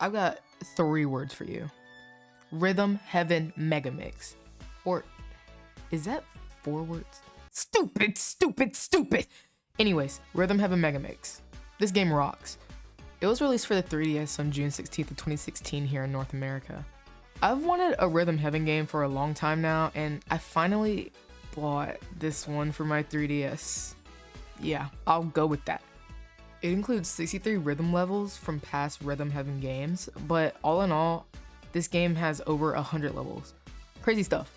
I've got 3 words for you. Rhythm Heaven Megamix. Or is that 4 words? Stupid, stupid, stupid! Anyways, Rhythm Heaven Megamix. This game rocks. It was released for the 3DS on June 16th of 2016 here in North America. I've wanted a Rhythm Heaven game for a long time now, and I finally bought this one for my 3DS. Yeah, I'll go with that. It includes 63 rhythm levels from past Rhythm Heaven games, but all in all, this game has over 100 levels. Crazy stuff.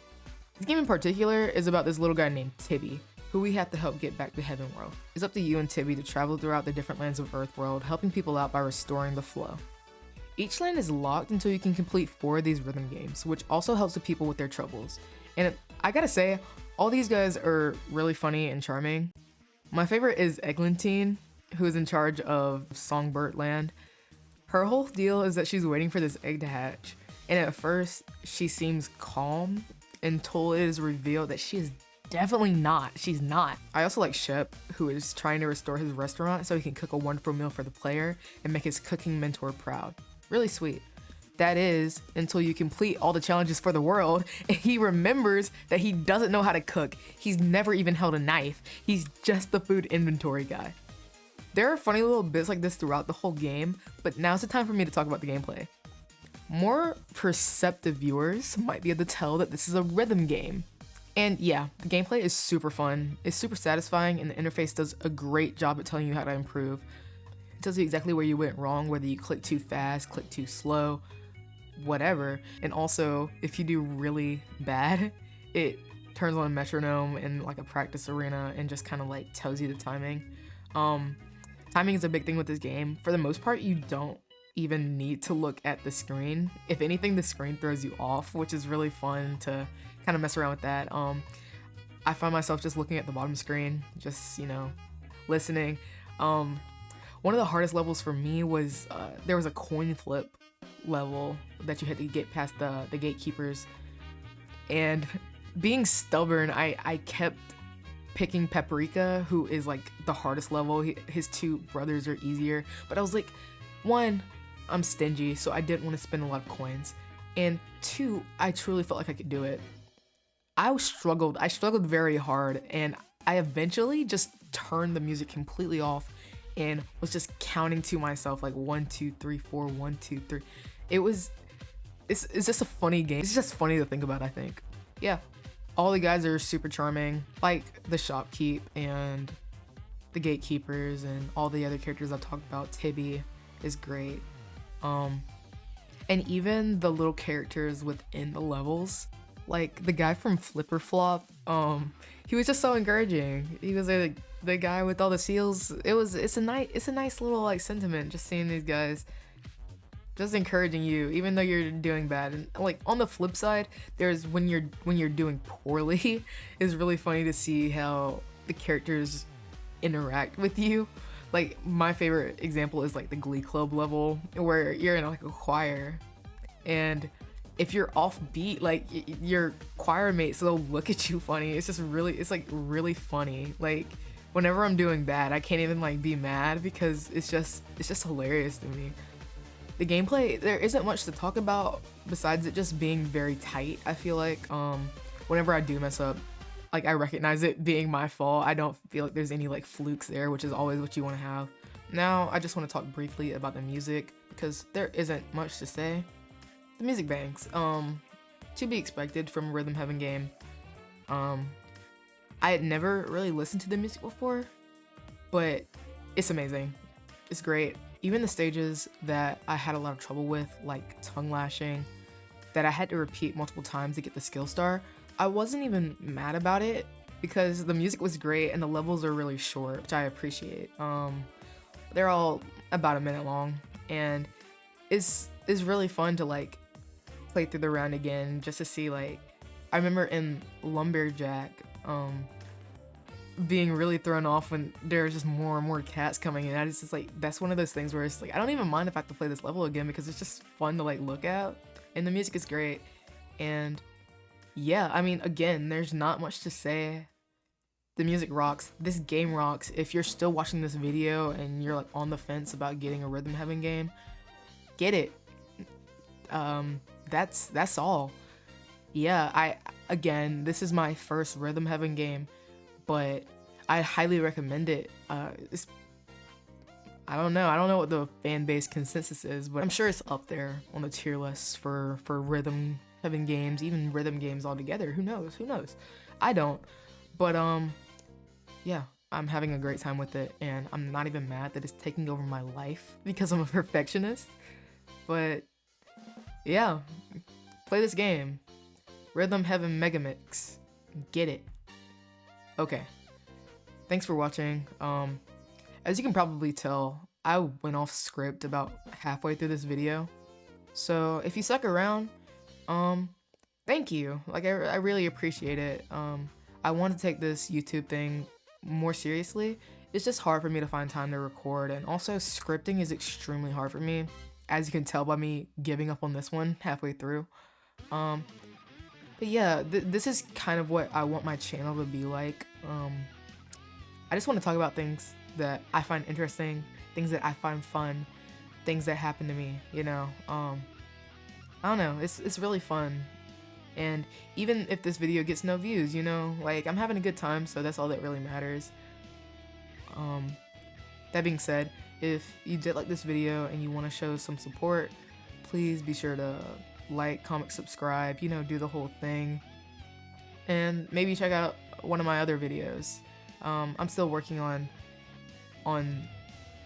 This game in particular is about this little guy named Tibby, who we have to help get back to Heaven World. It's up to you and Tibby to travel throughout the different lands of Earth World, helping people out by restoring the flow. Each land is locked until you can complete 4 of these rhythm games, which also helps the people with their troubles. And I gotta say, all these guys are really funny and charming. My favorite is Eglantine, who is in charge of Songbird Land. Her whole deal is that she's waiting for this egg to hatch, and at first she seems calm until it is revealed that she is definitely not. She's not. I also like Shep, who is trying to restore his restaurant so he can cook a wonderful meal for the player and make his cooking mentor proud. Really sweet. That is, until you complete all the challenges for the world and he remembers that he doesn't know how to cook. He's never even held a knife. He's just the food inventory guy. There are funny little bits like this throughout the whole game, but now's the time for me to talk about the gameplay. More perceptive viewers might be able to tell that this is a rhythm game. And yeah, the gameplay is super fun, it's super satisfying, and the interface does a great job at telling you how to improve. It tells you exactly where you went wrong, whether you click too fast, click too slow, whatever. And also, if you do really bad, it turns on a metronome in like a practice arena and just kind of like tells you the timing. Timing is a big thing with this game. For the most part, you don't even need to look at the screen. If anything, the screen throws you off, which is really fun to kind of mess around with that. I find myself just looking at the bottom screen, just, listening. One of the hardest levels for me was, there was a coin flip level that you had to get past the gatekeepers. And being stubborn, I kept picking Paprika, who is like the hardest level. His 2 brothers are easier. But I was like, 1, I'm stingy, so I didn't want to spend a lot of coins. And 2, I truly felt like I could do it. I struggled very hard, and I eventually just turned the music completely off and was just counting to myself like 1, 2, 3, 4, 1, 2, 3. It's just a funny game. It's just funny to think about, I think. Yeah. All the guys are super charming, like the shopkeep and the gatekeepers and all the other characters I've talked about. Tibby is great. And even the little characters within the levels, like the guy from Flipper Flop, he was just so encouraging. He was like the guy with all the seals. It's a nice little like sentiment just seeing these guys just encouraging you even though you're doing bad. And like on the flip side, there's when you're doing poorly is really funny to see how the characters interact with you. Like my favorite example is like the Glee Club level where you're in like a choir, and if you're off beat, like your choir mates, they'll look at you funny. It's really funny. Like whenever I'm doing bad, I can't even like be mad because it's just hilarious to me. The gameplay, there isn't much to talk about besides it just being very tight. I feel like whenever I do mess up, like I recognize it being my fault. I don't feel like there's any like flukes there, which is always what you want to have. Now I just want to talk briefly about the music because there isn't much to say. The music bangs, to be expected from a Rhythm Heaven game. I had never really listened to the music before, but it's amazing. It's great. Even the stages that I had a lot of trouble with, like tongue lashing, that I had to repeat multiple times to get the skill star, I wasn't even mad about it because the music was great and the levels are really short, which I appreciate. They're all about a minute long, and it's really fun to like play through the round again just to see. Like I remember in Lumberjack being really thrown off when there's just more and more cats coming in. It's just like, that's one of those things where it's like I don't even mind if I have to play this level again because it's just fun to like look at, and the music is great. And yeah, I mean, again, there's not much to say. The music rocks. This game rocks. If you're still watching this video and you're like on the fence about getting a Rhythm Heaven game, get it. That's all. Yeah, again, this is my first Rhythm Heaven game, but I highly recommend it. I don't know. I don't know what the fan base consensus is, but I'm sure it's up there on the tier list for Rhythm Heaven games, even rhythm games altogether. Who knows? Who knows? I don't. But yeah, I'm having a great time with it, and I'm not even mad that it's taking over my life because I'm a perfectionist. But yeah, play this game. Rhythm Heaven Megamix. Get it. Okay. Thanks for watching. As you can probably tell, I went off script about halfway through this video. So if you stuck around, thank you. Like I really appreciate it. I want to take this YouTube thing more seriously. It's just hard for me to find time to record, and also scripting is extremely hard for me, as you can tell by me giving up on this one halfway through. But yeah, this is kind of what I want my channel to be like. I just want to talk about things that I find interesting, things that I find fun, things that happen to me, you know. I don't know, it's really fun. And even if this video gets no views, you know, like, I'm having a good time, so that's all that really matters. That being said, if you did like this video and you want to show some support, please be sure to like, comment, subscribe, you know, do the whole thing. And maybe check out one of my other videos. I'm still working on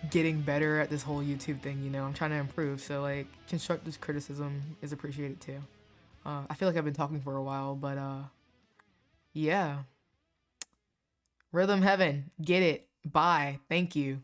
getting better at this whole YouTube thing, you know. I'm trying to improve, so like constructive criticism is appreciated too. I feel like I've been talking for a while, but yeah. Rhythm Heaven, get it. Bye. Thank you.